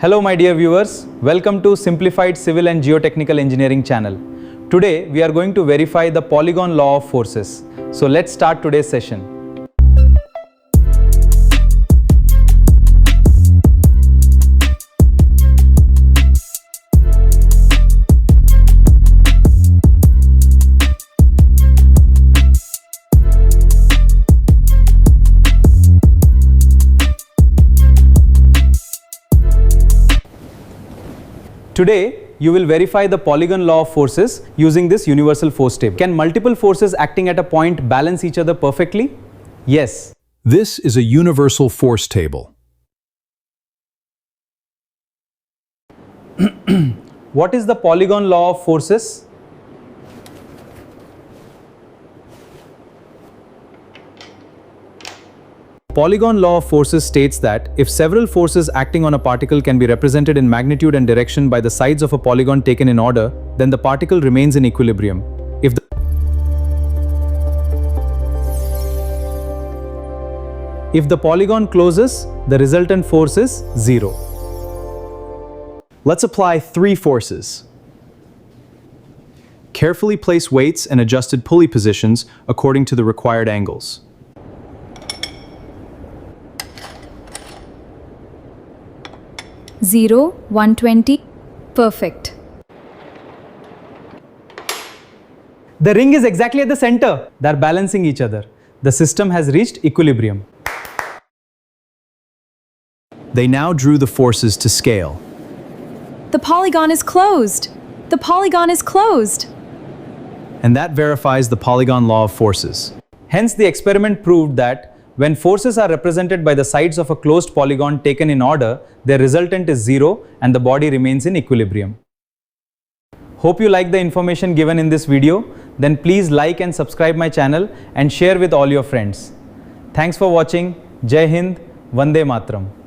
Hello my dear viewers, welcome to Simplified Civil and Geotechnical Engineering channel. Today we are going to verify the polygon law of forces. So let's start today's session. Today, you will verify the polygon law of forces using this universal force table. Can multiple forces acting at a point balance each other perfectly? Yes. This is a universal force table. What is the polygon law of forces? Polygon law of forces states that if several forces acting on a particle can be represented in magnitude and direction by the sides of a polygon taken in order, then the particle remains in equilibrium. If the polygon closes, the resultant force is 0. Let's apply three forces. Carefully place weights and adjusted pulley positions according to the required angles. 0, 120, perfect. The ring is exactly at the center. They are balancing each other. The system has reached equilibrium. They now drew the forces to scale. The polygon is closed. The polygon is closed. And that verifies the polygon law of forces. Hence, the experiment proved that when forces are represented by the sides of a closed polygon taken in order, their resultant is 0 and the body remains in equilibrium. Hope you like the information given in this video. Then please like and subscribe my channel and share with all your friends. Thanks for watching. Jai Hind, Vande Matram.